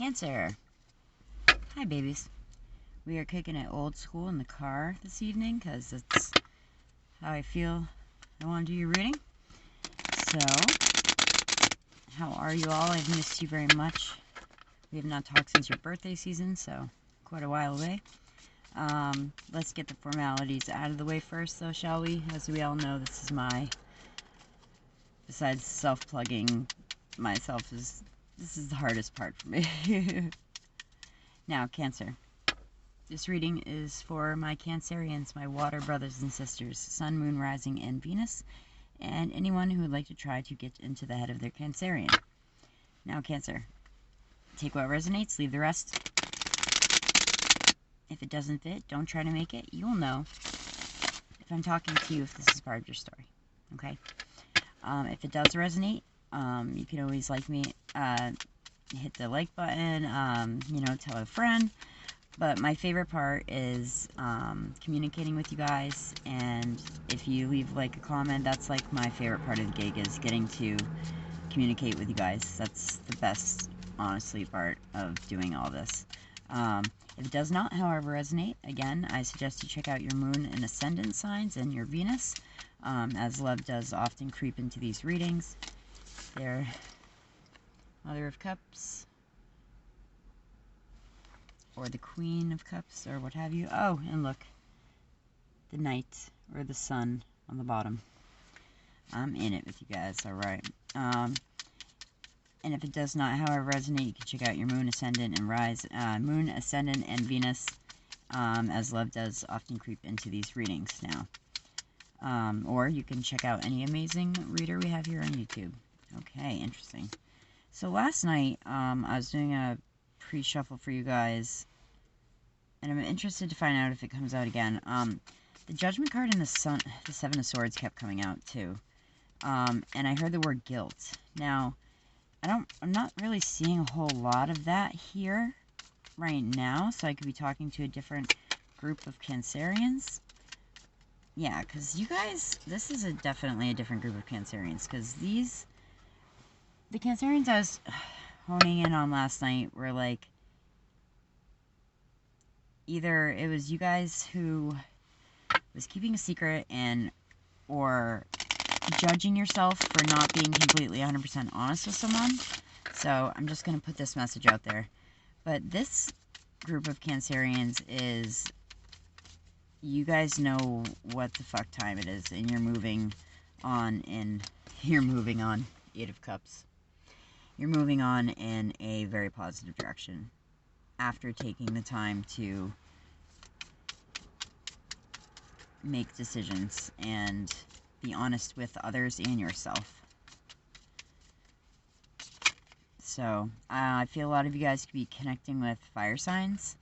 Cancer. Hi, babies. We are kicking it old school in the car this evening because it's how I feel I want to do your reading. So, how are you all? I've missed you very much. We have not talked since your birthday season, so quite a while away. Let's get the formalities out of the way first, though, shall we? As we all know, this is besides self-plugging myself, this is the hardest part for me. Now, Cancer. This reading is for my Cancerians, my water brothers and sisters, Sun, Moon, Rising, and Venus, and anyone who would like to try to get into the head of their Cancerian. Now, Cancer. Take what resonates, leave the rest. If it doesn't fit, don't try to make it. You'll know if I'm talking to you if this is part of your story. Okay? If it does resonate, you can always like me, hit the like button, tell a friend. But my favorite part is communicating with you guys, and if you leave like a comment, that's like my favorite part of the gig, is getting to communicate with you guys. That's the best, honestly, part of doing all this. If it does not, however, resonate, again, I suggest you check out your moon and ascendant signs and your Venus, as love does often creep into these readings. There, Mother of Cups, or the Queen of Cups, or what have you. Oh, and look, the Knight, or the Sun on the bottom. I'm in it with you guys, alright. And if it does not, however, resonate, you can check out your Moon, Ascendant, and Moon, Ascendant, and Venus, as love does often creep into these readings now. Or you can check out any amazing reader we have here on YouTube. Okay, interesting. So last night, I was doing a pre-shuffle for you guys, and I'm interested to find out if it comes out again. The Judgment card and the Seven of Swords kept coming out too, and I heard the word guilt. Now, I'm not really seeing a whole lot of that here right now, so I could be talking to a different group of Cancerians. Yeah, because you guys, this is definitely a different group of Cancerians, because the Cancerians I was honing in on last night were like, either it was you guys who was keeping a secret or judging yourself for not being completely 100% honest with someone. So I'm just going to put this message out there. But this group of Cancerians is, you guys know what the fuck time it is, and you're moving on, Eight of Cups. You're moving on in a very positive direction after taking the time to make decisions and be honest with others and yourself. So, I feel a lot of you guys could be connecting with fire signs,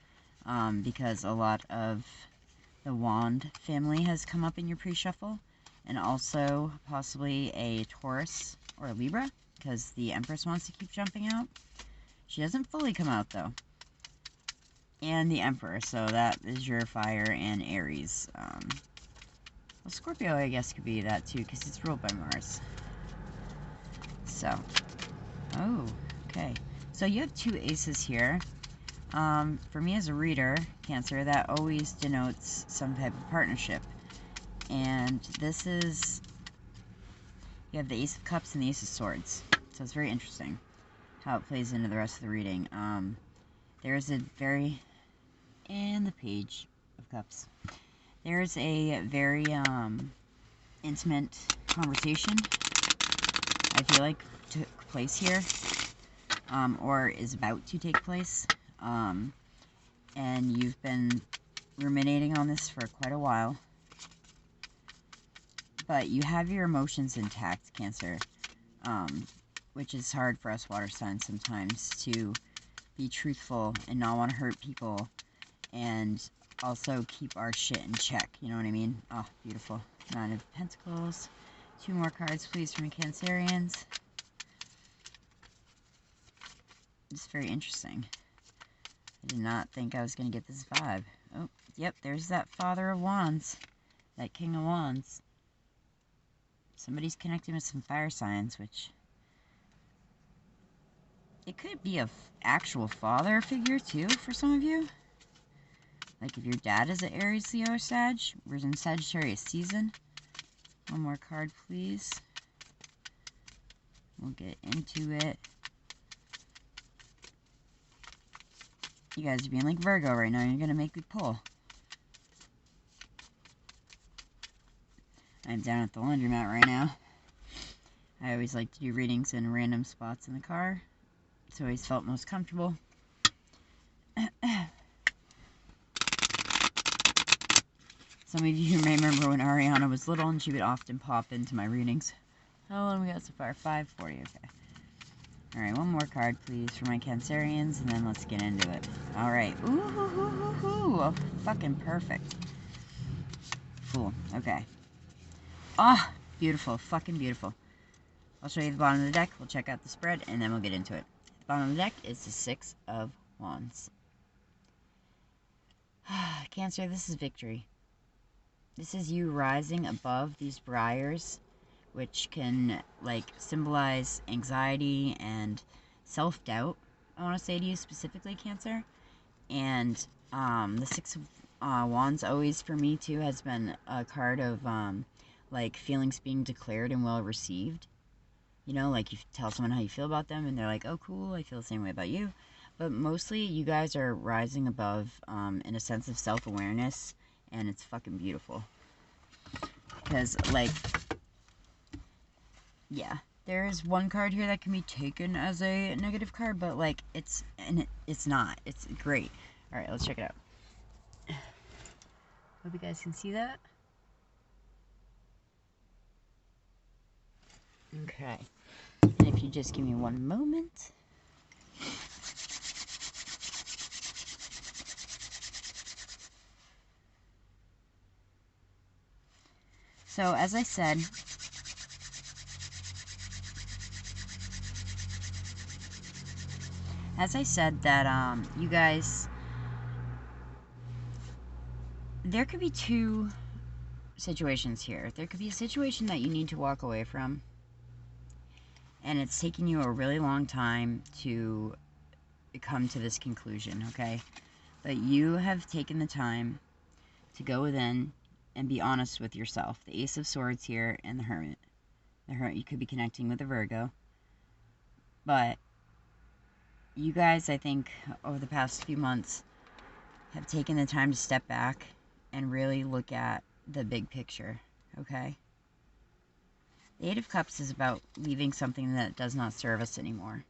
because a lot of the Wand family has come up in your pre-shuffle, and also possibly a Taurus or a Libra, because the Empress wants to keep jumping out. She doesn't fully come out, though. And the Emperor, so that is your fire and Aries. Well, Scorpio, I guess, could be that, too, because it's ruled by Mars. So, oh, okay. So you have two aces here. For me as a reader, Cancer, that always denotes some type of partnership. And this is, you have the Ace of Cups and the Ace of Swords. So it's very interesting how it plays into the rest of the reading. There's a very, and the Page of Cups. There's a very intimate conversation, I feel like, took place here, or is about to take place, and you've been ruminating on this for quite a while, but you have your emotions intact, Cancer, which is hard for us water signs sometimes, to be truthful and not want to hurt people, and also keep our shit in check, you know what I mean? Oh, beautiful. Nine of Pentacles. 2 more cards, please, from Cancerians. It's very interesting. I did not think I was going to get this vibe. Oh, yep, there's that Father of Wands. That King of Wands. Somebody's connecting with some fire signs, which It could be a actual father figure, too, for some of you. Like if your dad is an Aries, Leo, or Sag. We're in Sagittarius season. One more card, please. We'll get into it. You guys are being like Virgo right now. You're going to make me pull. I'm down at the laundromat right now. I always like to do readings in random spots in the car. It's always felt most comfortable. Some of you may remember when Ariana was little and she would often pop into my readings. How long we got so far? 5:40, okay. Alright, one more card, please, for my Cancerians, and then let's get into it. Alright. Ooh, oh, fucking perfect. Cool, okay. Ah, beautiful, fucking beautiful. I'll show you the bottom of the deck, we'll check out the spread, and then we'll get into it. The bottom of the deck is the Six of Wands. Cancer, this is victory. This is you rising above these briars, which can, like, symbolize anxiety and self-doubt, I want to say to you specifically, Cancer. And the Six of Wands always, for me, too, has been a card of, like, feelings being declared and well received. You know, like, you tell someone how you feel about them, and they're like, oh, cool, I feel the same way about you. But mostly, you guys are rising above in a sense of self-awareness, and it's fucking beautiful. Because, like, yeah, there is one card here that can be taken as a negative card, but, like, it's not. It's great. Alright, let's check it out. Hope you guys can see that. Okay. And if you just give me one moment. So, as I said, that, you guys, there could be two situations here. There could be a situation that you need to walk away from, and it's taking you a really long time to come to this conclusion, okay? But you have taken the time to go within and be honest with yourself. The Ace of Swords here and the Hermit. The Hermit, you could be connecting with a Virgo. But you guys, I think, over the past few months, have taken the time to step back and really look at the big picture, okay? The Eight of Cups is about leaving something that does not serve us anymore.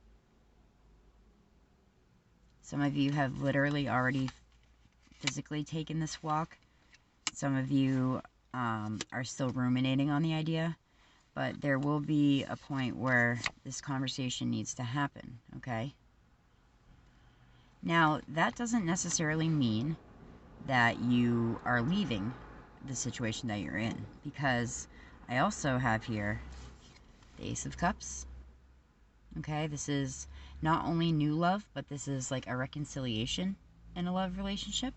Some of you have literally already physically taken this walk. Some of you are still ruminating on the idea, but there will be a point where this conversation needs to happen, okay? Now, that doesn't necessarily mean that you are leaving the situation that you're in, because I also have here the Ace of Cups. Okay, this is not only new love, but this is like a reconciliation in a love relationship.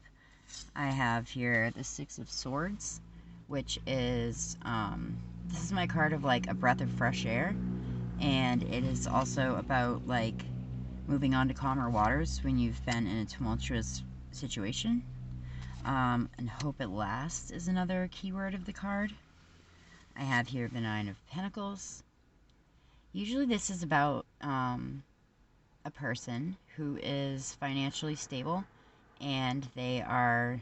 I have here the Six of Swords, which is, this is my card of like a breath of fresh air, and it is also about like moving on to calmer waters when you've been in a tumultuous situation. And hope it lasts is another keyword of the card. I have here the Nine of Pentacles. Usually this is about a person who is financially stable, and they are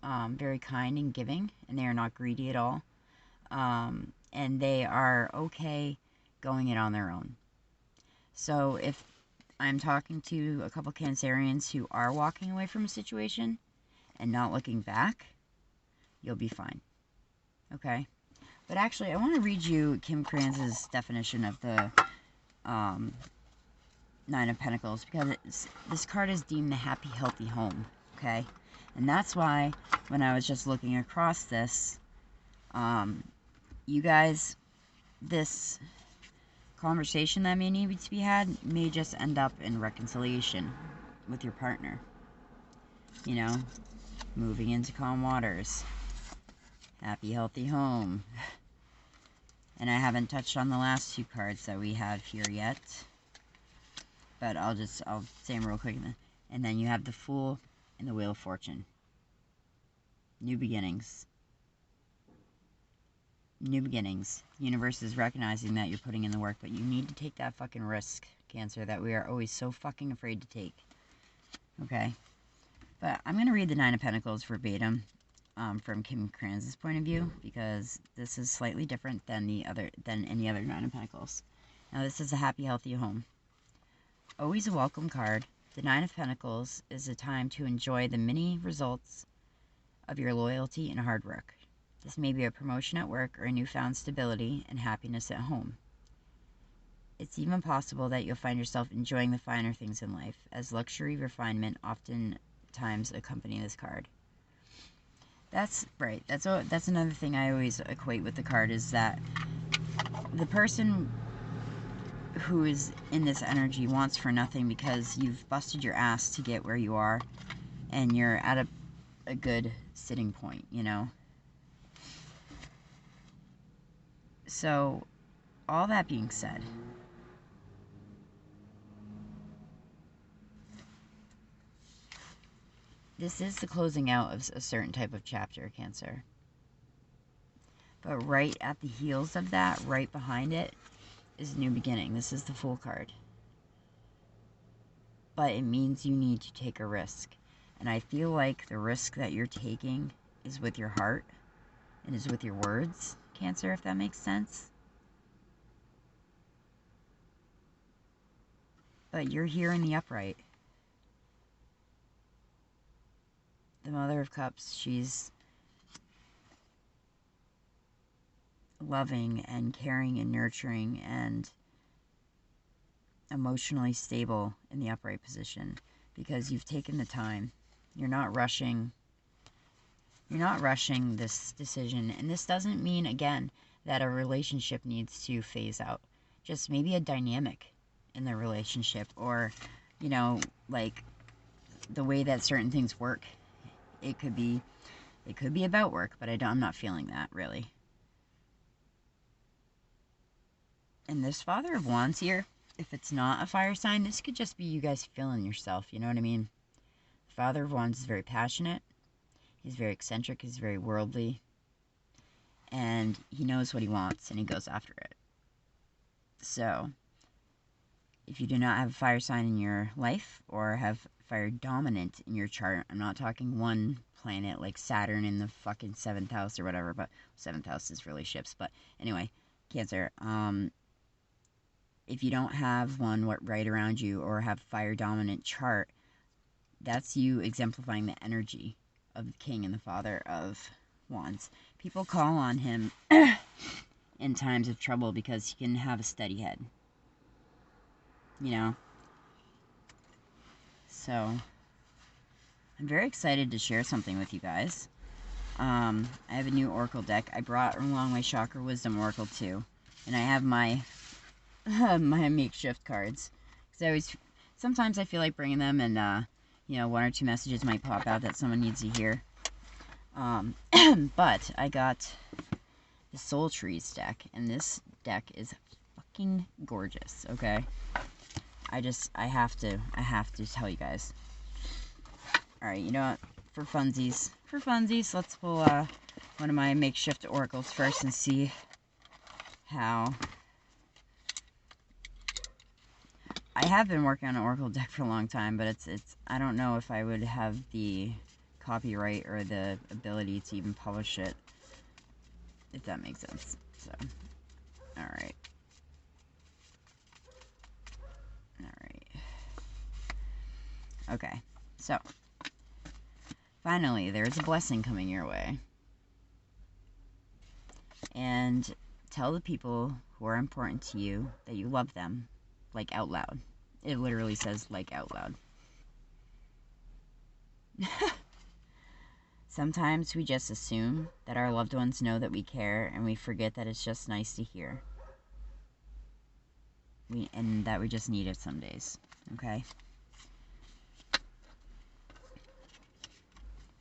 very kind and giving, and they are not greedy at all. And they are okay going it on their own. So if I'm talking to a couple Cancerians who are walking away from a situation and not looking back, you'll be fine. Okay? But actually, I want to read you Kim Kranz's definition of the Nine of Pentacles, because this card is deemed the happy, healthy home. Okay? And that's why, when I was just looking across this, you guys, this conversation that may need to be had may just end up in reconciliation with your partner. You know, moving into calm waters, happy, healthy home. And I haven't touched on the last two cards that we have here yet. but I'll say them real quick. And then you have the Fool and the Wheel of Fortune. New beginnings. New beginnings. The universe is recognizing that you're putting in the work, but you need to take that fucking risk, Cancer, that we are always so fucking afraid to take. Okay? But I'm going to read the Nine of Pentacles verbatim from Kim Kranz's point of view, because this is slightly different than any other Nine of Pentacles. Now, this is a happy, healthy home. Always a welcome card. The Nine of Pentacles is a time to enjoy the many results of your loyalty and hard work. This may be a promotion at work or a newfound stability and happiness at home. It's even possible that you'll find yourself enjoying the finer things in life, as luxury refinement oftentimes accompany this card. That's right. That's another thing I always equate with the card, is that the person who is in this energy wants for nothing because you've busted your ass to get where you are, and you're at a good sitting point, you know? So, all that being said, this is the closing out of a certain type of chapter, Cancer. But right at the heels of that, right behind it, is a new beginning. This is the Fool card. But it means you need to take a risk. And I feel like the risk that you're taking is with your heart and is with your words, Cancer, if that makes sense. But you're here in the upright. The Mother of Cups, she's loving and caring and nurturing and emotionally stable in the upright position, because you've taken the time. You're not rushing this decision. And this doesn't mean, again, that a relationship needs to phase out. Just maybe a dynamic in the relationship, or, you know, like the way that certain things work. It could be about work, but I'm not feeling that, really. And this Father of Wands here, if it's not a fire sign, this could just be you guys feeling yourself, you know what I mean? The Father of Wands is very passionate. He's very eccentric. He's very worldly. And he knows what he wants, and he goes after it. So, if you do not have a fire sign in your life, or have fire dominant in your chart, I'm not talking one planet like Saturn in the fucking 7th house or whatever, but 7th house is really ships. But anyway, Cancer, if you don't have one right around you, or have fire dominant chart, that's you exemplifying the energy of the King and the Father of Wands. People call on him in times of trouble because he can have a steady head. You know? So, I'm very excited to share something with you guys. I have a new Oracle deck. I brought along my Chakra Wisdom Oracle too. And I have my my makeshift cards. Because sometimes I feel like bringing them, and you know, one or two messages might pop out that someone needs to hear. But I got the Soul Trees deck, and this deck is fucking gorgeous, okay? I have to tell you guys. Alright, you know what? For funsies, let's pull one of my makeshift oracles first and see how... I have been working on an oracle deck for a long time, but it's I don't know if I would have the copyright or the ability to even publish it, if that makes sense. So, alright. Okay, so, finally, there's a blessing coming your way. And tell the people who are important to you that you love them, like, out loud. It literally says, like, out loud. Sometimes we just assume that our loved ones know that we care, and we forget that it's just nice to hear. And that we just need it some days, okay?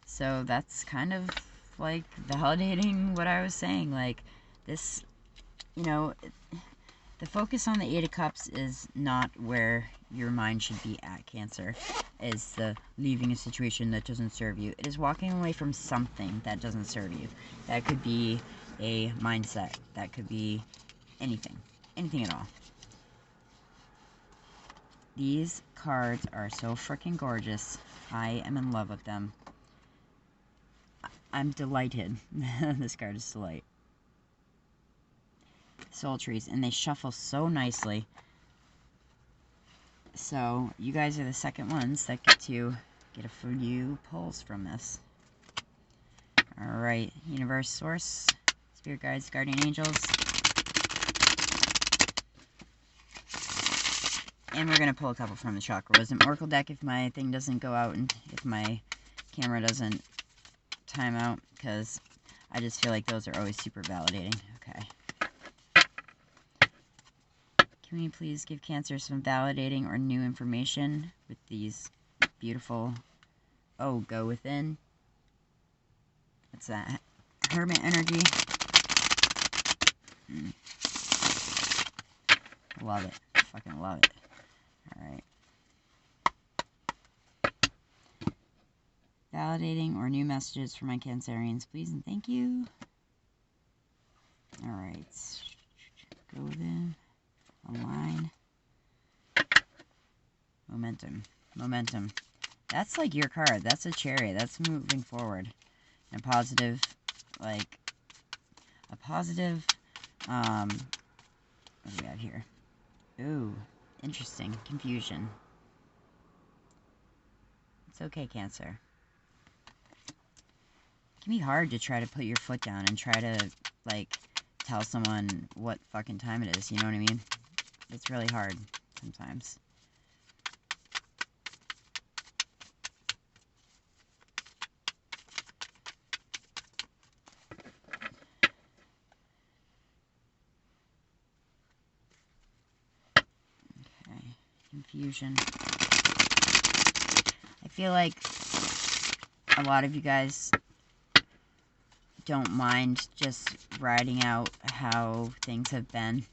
So that's kind of like validating what I was saying. Like, this, you know, The focus on the Eight of Cups is not where your mind should be at, Cancer. Is the leaving a situation that doesn't serve you. It is walking away from something that doesn't serve you. That could be a mindset. That could be anything. Anything at all. These cards are so freaking gorgeous. I am in love with them. I'm delighted. This card is delight. Soul trees, and they shuffle so nicely. So you guys are the second ones that get to get a few pulls from this. Alright, universe, source, spirit guides, guardian angels. And we're going to pull a couple from the Chakra Wisdom Oracle deck if my thing doesn't go out and if my camera doesn't time out, because I just feel like those are always super validating. Okay. Can we please give Cancer some validating or new information with these beautiful... Oh, go within. What's that? Hermit energy. Love it. Fucking love it. Alright. Validating or new messages for my Cancerians, please and thank you. Alright. Go within. Align. Momentum. Momentum. That's like your card. That's a Chariot. That's moving forward. And a positive, like, a positive, what do we have here? Ooh, interesting. Confusion. It's okay, Cancer. It can be hard to try to put your foot down and try to, like, tell someone what fucking time it is, you know what I mean? It's really hard sometimes. Okay, confusion. I feel like a lot of you guys don't mind just writing out how things have been.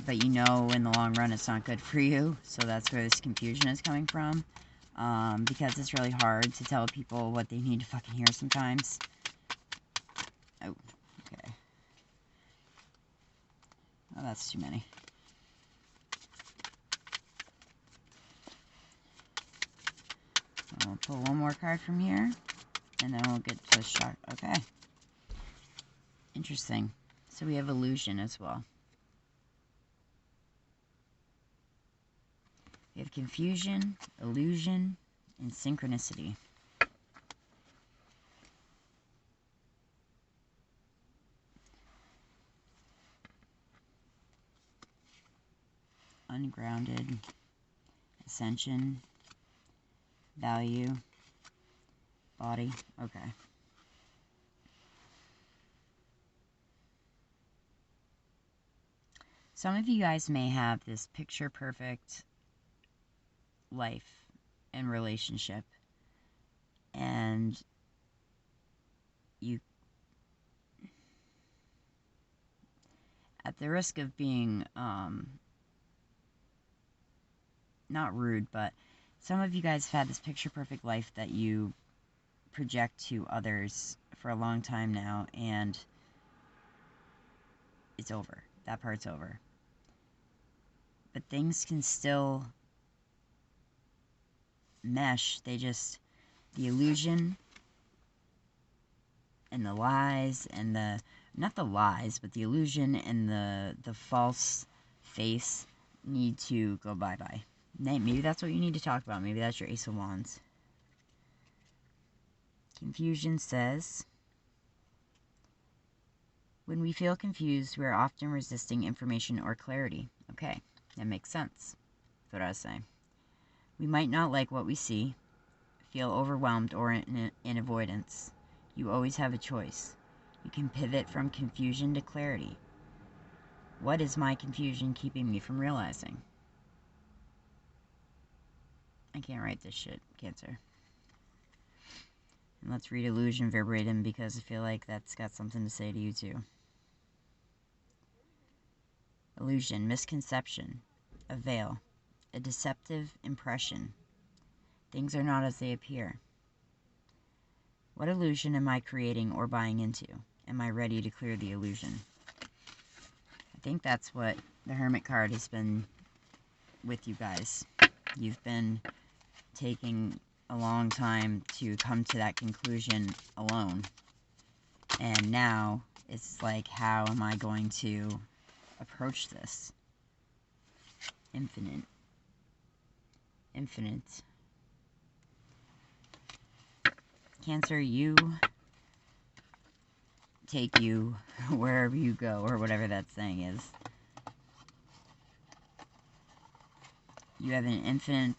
But you know in the long run it's not good for you, so that's where this confusion is coming from. Because it's really hard to tell people what they need to fucking hear sometimes. Oh, okay. Oh, that's too many. So we'll pull one more card from here, and then we'll get to shock. Okay. Interesting. So we have illusion as well. We have confusion, illusion, and synchronicity. Ungrounded, ascension, value, body. Okay. Some of you guys may have this picture-perfect life and relationship, and you, at the risk of being not rude, but some of you guys have had this picture-perfect life that you project to others for a long time now, and it's over. That part's over. But things can still mesh. They just, the illusion and the lies and the, not the lies, but the illusion and the false face need to go bye-bye. Maybe that's what you need to talk about. Maybe that's your Ace of Wands. Confusion says, when we feel confused, we are often resisting information or clarity. Okay, that makes sense. That's what I was saying. We might not like what we see, feel overwhelmed, or in avoidance. You always have a choice. You can pivot from confusion to clarity. What is my confusion keeping me from realizing? I can't write this shit, Cancer. And let's read illusion verbatim because I feel like that's got something to say to you too. illusion, misconception, a veil, a deceptive impression. Things are not as they appear. What illusion am I creating or buying into? Am I ready to clear the illusion? I think that's what the Hermit card has been with you guys. You've been taking a long time to come to that conclusion alone. And now it's like, how am I going to approach this? Infinite. Cancer, you take you wherever you go, or whatever that saying is. You have an infinite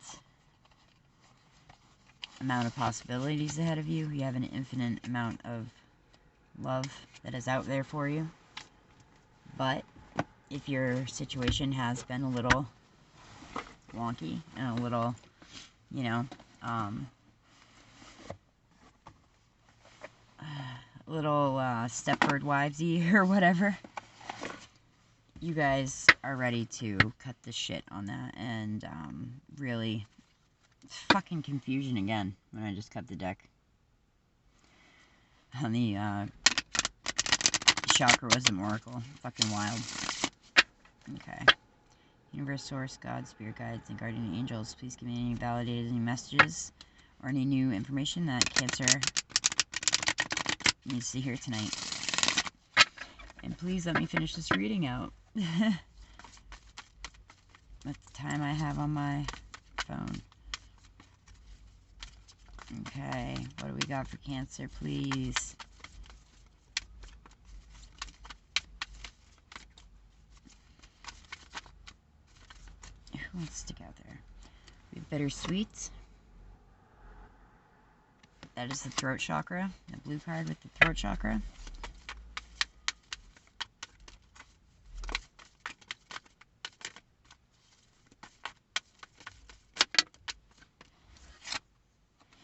amount of possibilities ahead of you. You have an infinite amount of love that is out there for you. But if your situation has been a little wonky and a little, you know, a little Stepford Wivesy or whatever, you guys are ready to cut the shit on that. And really, it's fucking confusion again when I just cut the deck. On the chakra wisdom oracle. Fucking wild. Okay. Universe, source, God, spirit guides, and guardian angels, please give me any validated messages or any new information that Cancer needs to hear tonight. And please let me finish this reading out. That's the time I have on my phone. Okay, what do we got for Cancer, please? Who wants to stick out there? We have bittersweet. That is the throat chakra. The blue card with the throat chakra.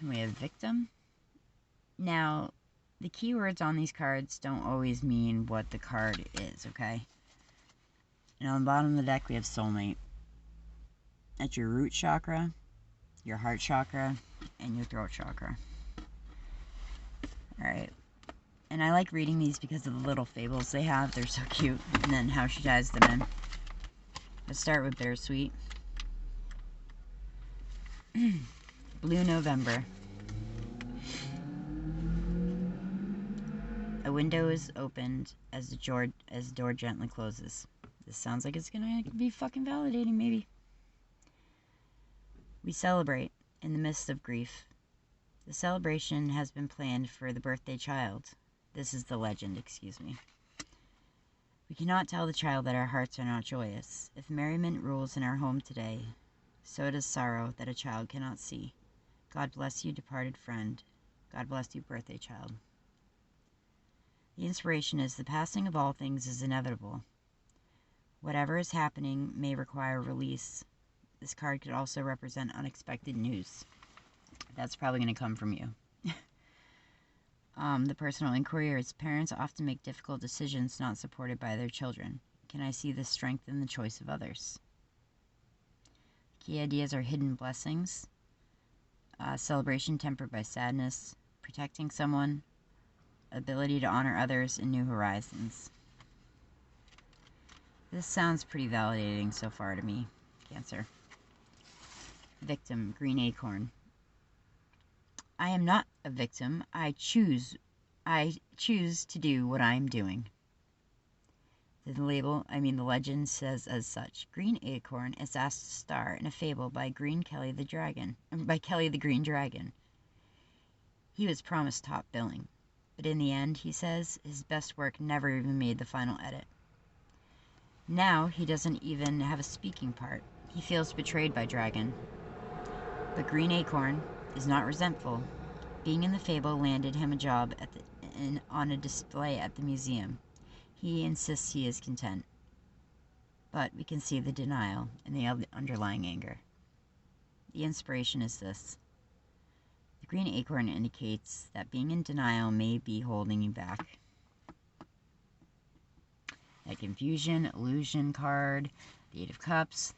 And we have victim. Now, the keywords on these cards don't always mean what the card is, okay? And on the bottom of the deck, we have soulmate. That's your root chakra, your heart chakra, and your throat chakra. Alright. And I like reading these because of the little fables they have. They're so cute. And then how she ties them in. Let's start with bittersweet. Blue November. A window is opened as the door gently closes. This sounds like it's gonna be fucking validating, maybe. We celebrate in the midst of grief. The celebration has been planned for the birthday child. This is the legend, excuse me. We cannot tell the child that our hearts are not joyous. If merriment rules in our home today, so does sorrow that a child cannot see. God bless you, departed friend. God bless you, birthday child. The inspiration is the passing of all things is inevitable. Whatever is happening may require release. This card could also represent unexpected news. That's probably going to come from you. The personal inquiry is parents often make difficult decisions not supported by their children. Can I see the strength in the choice of others? Key ideas are hidden blessings, celebration tempered by sadness, protecting someone, ability to honor others, and new horizons. This sounds pretty validating so far to me, Cancer. Victim, green acorn. I am not a victim. I choose to do what I am doing. The legend says as such. Green acorn is asked to star in a fable by Kelly the Green Dragon. He was promised top billing, but in the end, he says, his best work never even made the final edit. Now, he doesn't even have a speaking part. He feels betrayed by Dragon. But Green Acorn is not resentful. Being in the fable landed him a job on a display at the museum. He insists he is content. But we can see the denial and the underlying anger. The inspiration is this. The green acorn indicates that being in denial may be holding you back. That confusion, illusion card, the Eight of Cups,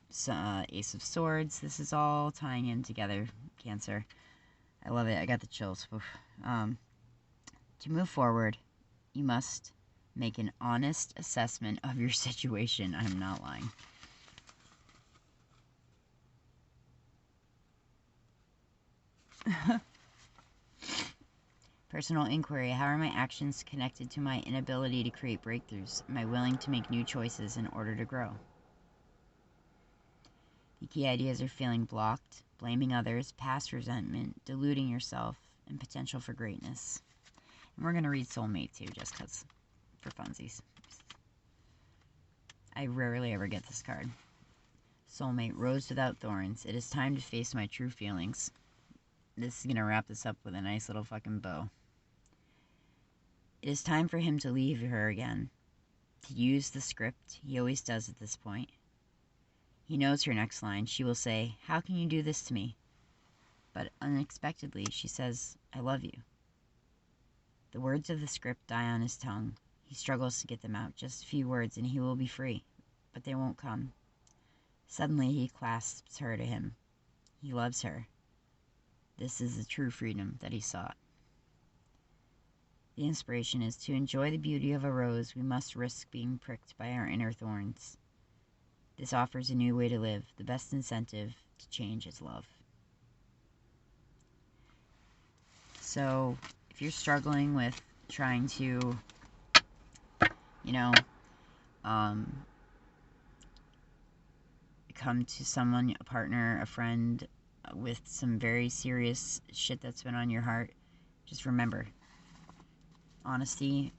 Ace of Swords. This is all tying in together, Cancer. I love it. I got the chills. To move forward, you must make an honest assessment of your situation. I'm not lying. Personal inquiry. How are my actions connected to my inability to create breakthroughs? Am I willing to make new choices in order to grow? The key ideas are feeling blocked, blaming others, past resentment, deluding yourself, and potential for greatness. And we're going to read Soulmate too, just because, for funsies. I rarely ever get this card. Soulmate, rose without thorns. It is time to face my true feelings. This is going to wrap this up with a nice little fucking bow. It is time for him to leave her again. To use the script he always does at this point. He knows her next line. She will say, "How can you do this to me?" But unexpectedly, she says, "I love you." The words of the script die on his tongue. He struggles to get them out. Just a few words and he will be free. But they won't come. Suddenly, he clasps her to him. He loves her. This is the true freedom that he sought. The inspiration is to enjoy the beauty of a rose, we must risk being pricked by our inner thorns. This offers a new way to live. The best incentive to change is love. So, if you're struggling with trying to, come to someone, a partner, a friend, with some very serious shit that's been on your heart, just remember, honesty